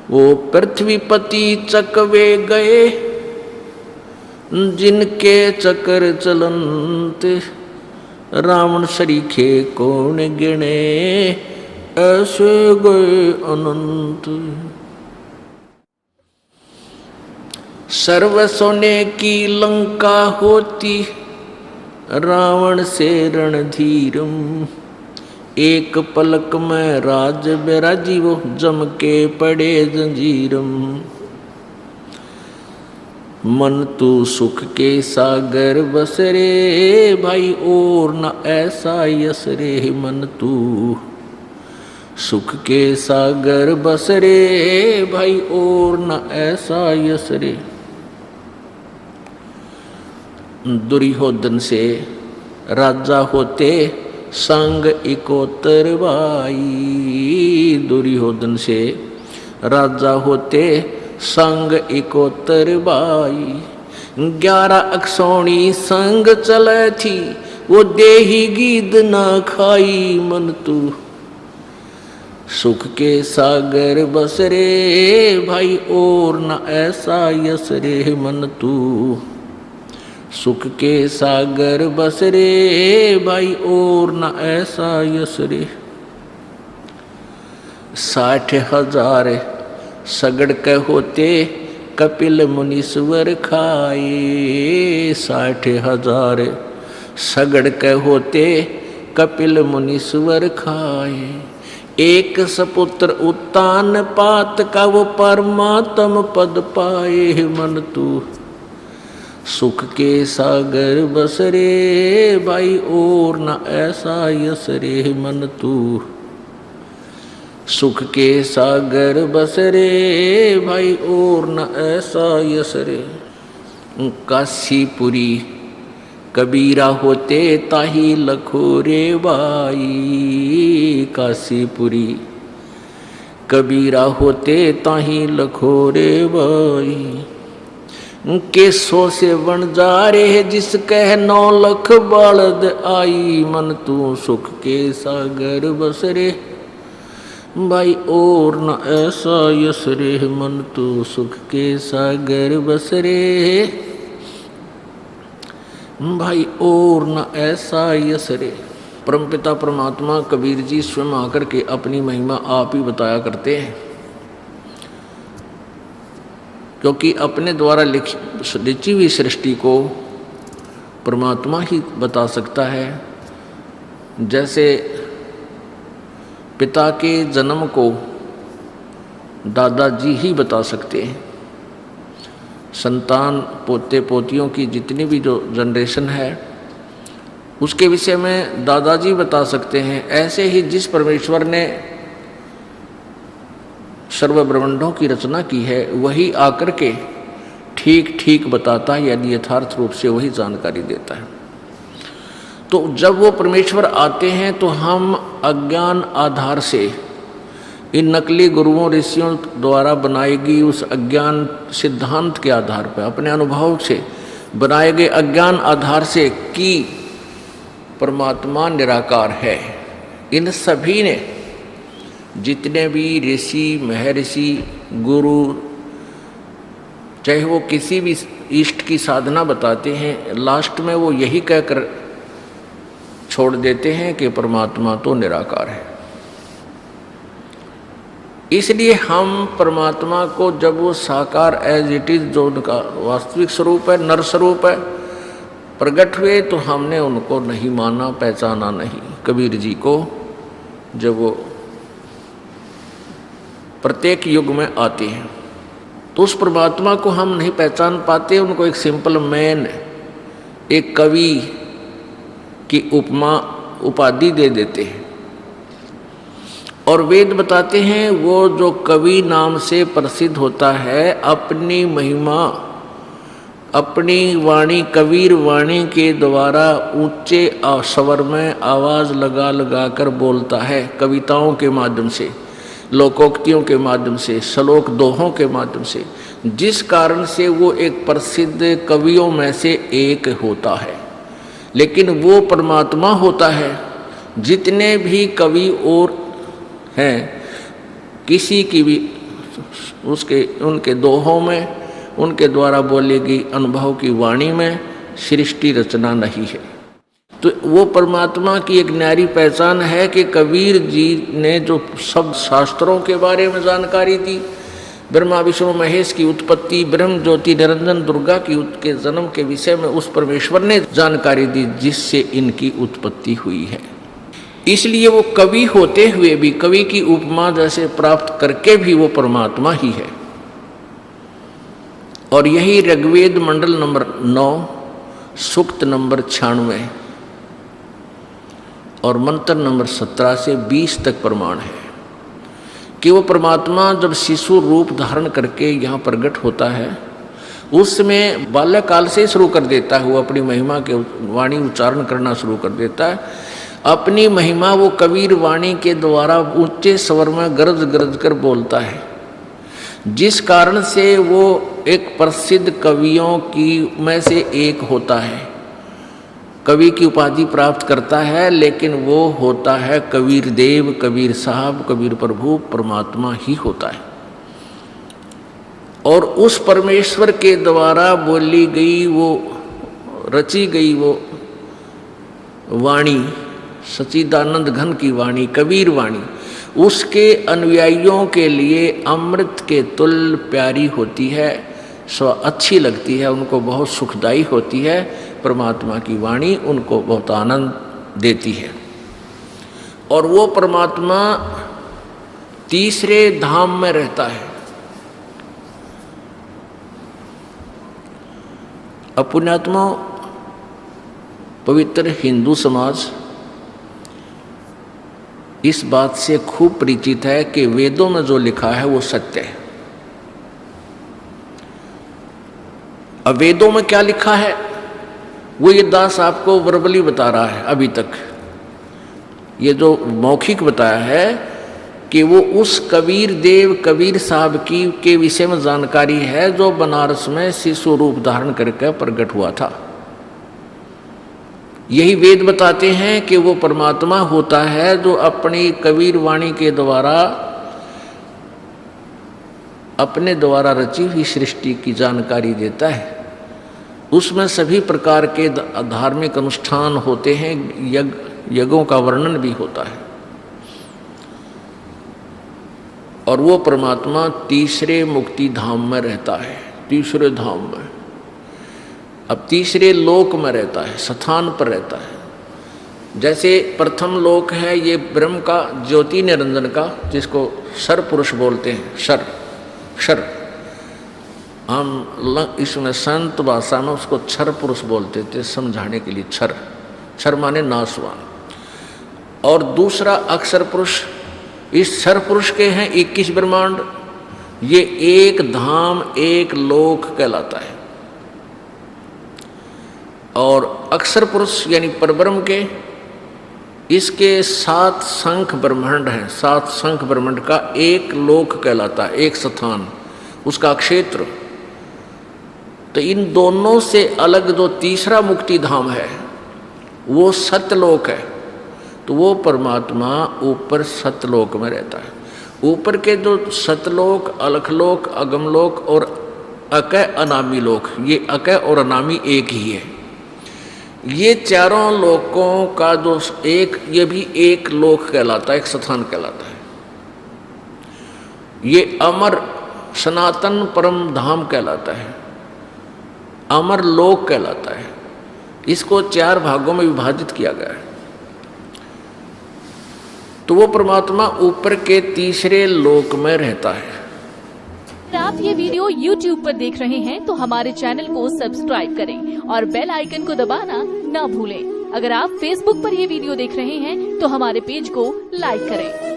वो पृथ्वीपति चकवे गए, जिनके चक्र चलंत, रावण सरीखे कौन गिने, ऐसे गए अनंत। सर्व सोने की लंका होती, रावण से रणधीरम, एक पलक में राज बिराजी, वो जम के पड़े जंजीरम। मन तू सुख के सागर बस रे, भाई और न ऐसा यस रे। मन तू सुख के सागर बस रे, भाई और न ऐसा यस रे। दुर्योधन से राजा होते, संग इकोतर भाई। दुर्योधन से राजा होते, संग इकोतर भाई। 11 अक्षौणी संग चले थी, वो देही गीद ना खाई। मन तू सुख के सागर बस रे, भाई और न ऐसा यस रे। मन तू सुख के सागर बस रे, भाई और न ऐसा यस रे। 60,000 सगड़ के होते, कपिल मुनीश्वर खाए। 60,000 सगड़ के होते, कपिल मुनीश्वर खाए। एक सपुत्र उत्तान पात का, वो परमात्म पद पाए। मन तू सुख के सागर बस रे, भाई और न ऐसा यस रे। मन तू सुख के सागर बस रे, भाई और न ऐसा यस रे। काशीपुरी कबीरा होते, ताही लखोरे भाई। काशीपुरी कबीरा होते, ताही लखोरे भाई। केसों से बन जा रे, जिसके 9 लाख बलद आई। मन तू सुख के सागर बस रे, भाई और न ऐसा यस रे। मन तू सुख के सागर बस रे, भाई और न ऐसा यस रे। परमपिता परमात्मा कबीर जी स्वयं आकर के अपनी महिमा आप ही बताया करते हैं, क्योंकि अपने द्वारा लिखी हुई सृष्टि को परमात्मा ही बता सकता है। जैसे पिता के जन्म को दादाजी ही बता सकते हैं, संतान पोते पोतियों की जितनी भी जो जनरेशन है उसके विषय में दादाजी बता सकते हैं। ऐसे ही जिस परमेश्वर ने सर्व ब्रह्मांडों की रचना की है, वही आकर के ठीक ठीक बताता है, यानी यथार्थ रूप से वही जानकारी देता है। तो जब वो परमेश्वर आते हैं तो हम अज्ञान आधार से, इन नकली गुरुओं ऋषियों द्वारा बनाई गई उस अज्ञान सिद्धांत के आधार पर, अपने अनुभव से बनाए गए अज्ञान आधार से कि परमात्मा निराकार है, इन सभी ने जितने भी ऋषि महर्षि गुरु, चाहे वो किसी भी इष्ट की साधना बताते हैं, लास्ट में वो यही कहकर छोड़ देते हैं कि परमात्मा तो निराकार है। इसलिए हम परमात्मा को जब वो साकार एज इट इज, जो उनका वास्तविक स्वरूप है, नर स्वरूप है, प्रकट हुए, तो हमने उनको नहीं माना, पहचाना नहीं। कबीर जी को जब वो प्रत्येक युग में आते हैं तो उस परमात्मा को हम नहीं पहचान पाते। उनको एक सिंपल मैन, एक कवि की उपमा उपाधि दे देते हैं और वेद बताते हैं वो जो कवि नाम से प्रसिद्ध होता है, अपनी महिमा, अपनी वाणी, कबीर वाणी के द्वारा ऊंचे स्वर में आवाज़ लगा लगा कर बोलता है, कविताओं के माध्यम से, लोकोक्तियों के माध्यम से, श्लोक दोहों के माध्यम से, जिस कारण से वो एक प्रसिद्ध कवियों में से एक होता है। लेकिन वो परमात्मा होता है। जितने भी कवि और हैं, किसी की भी उनके दोहों में, उनके द्वारा बोली गई अनुभव की वाणी में सृष्टि रचना नहीं है। तो वो परमात्मा की एक न्यारी पहचान है कि कबीर जी ने जो सब शास्त्रों के बारे में जानकारी दी, ब्रह्मा विष्णु महेश की उत्पत्ति, ब्रह्म ज्योति निरंजन दुर्गा के जन्म के विषय में उस परमेश्वर ने जानकारी दी जिससे इनकी उत्पत्ति हुई है। इसलिए वो कवि होते हुए भी, कवि की उपमा जैसे प्राप्त करके भी वो परमात्मा ही है। और यही ऋग्वेद मंडल नंबर 9 सूक्त नंबर 96 और मंत्र नंबर 17 से 20 तक प्रमाण है कि वो परमात्मा जब शिशु रूप धारण करके यहाँ प्रकट होता है, उसमें बाल्यकाल से शुरू कर देता है, वो अपनी महिमा के वाणी उच्चारण करना शुरू कर देता है। अपनी महिमा वो कबीर वाणी के द्वारा ऊंचे स्वर में गरज गरज कर बोलता है, जिस कारण से वो एक प्रसिद्ध कवियों की में से एक होता है, कवि की उपाधि प्राप्त करता है। लेकिन वो होता है कबीर देव, कबीर साहब, कबीर प्रभु, परमात्मा ही होता है। और उस परमेश्वर के द्वारा बोली गई, वो रची गई वो वाणी, सच्चिदानंद घन की वाणी, कबीर वाणी, उसके अनुयायियों के लिए अमृत के तुल्य प्यारी होती है, अच्छी लगती है, उनको बहुत सुखदायी होती है। परमात्मा की वाणी उनको बहुत आनंद देती है। और वो परमात्मा तीसरे धाम में रहता है। पुण्यात्मा, पवित्र हिंदू समाज इस बात से खूब परिचित है कि वेदों में जो लिखा है वो सत्य है। अब वेदों में क्या लिखा है वो ये दास आपको वर्बली बता रहा है। अभी तक ये जो मौखिक बताया है कि वो उस कबीर देव, कबीर साहब की के विषय में जानकारी है जो बनारस में शिशु रूप धारण करके प्रकट हुआ था। यही वेद बताते हैं कि वो परमात्मा होता है जो अपनी कबीर वाणी के द्वारा, अपने द्वारा रची हुई सृष्टि की जानकारी देता है। उसमें सभी प्रकार के धार्मिक अनुष्ठान होते हैं, यज्ञों का वर्णन भी होता है। और वो परमात्मा तीसरे मुक्ति धाम में रहता है, तीसरे धाम में, अब तीसरे लोक में रहता है, स्थान पर रहता है। जैसे प्रथम लोक है ये ब्रह्म का, ज्योति निरंजन का, जिसको सर पुरुष बोलते हैं, सर क्षर, हम इसमें संत भाषा में उसको क्षर पुरुष बोलते थे समझाने के लिए। क्षर, क्षर माने नाशवान। और दूसरा अक्षर पुरुष, इस क्षर पुरुष के हैं 21 ब्रह्मांड, ये एक धाम एक लोक कहलाता है। और अक्षर पुरुष यानी परब्रह्म के, इसके 7 शंख ब्रह्मांड हैं, 7 शंख ब्रह्मांड का एक लोक कहलाता है, एक स्थान, उसका क्षेत्र। तो इन दोनों से अलग जो तीसरा मुक्ति धाम है वो सत्यलोक है। तो वो परमात्मा ऊपर सत्यलोक में रहता है। ऊपर के जो सतलोक, अलखलोक, अगमलोक और अकय अनामी लोक, ये अकय और अनामी एक ही है। ये चारों लोकों का जो एक, ये भी एक लोक कहलाता है, एक स्थान कहलाता है। ये अमर सनातन परम धाम कहलाता है, अमर लोक कहलाता है। इसको 4 भागों में विभाजित किया गया है। तो वो परमात्मा ऊपर के तीसरे लोक में रहता है। अगर आप ये वीडियो YouTube पर देख रहे हैं तो हमारे चैनल को सब्सक्राइब करें और बेल आइकन को दबाना ना भूलें। अगर आप Facebook पर ये वीडियो देख रहे हैं तो हमारे पेज को लाइक करें।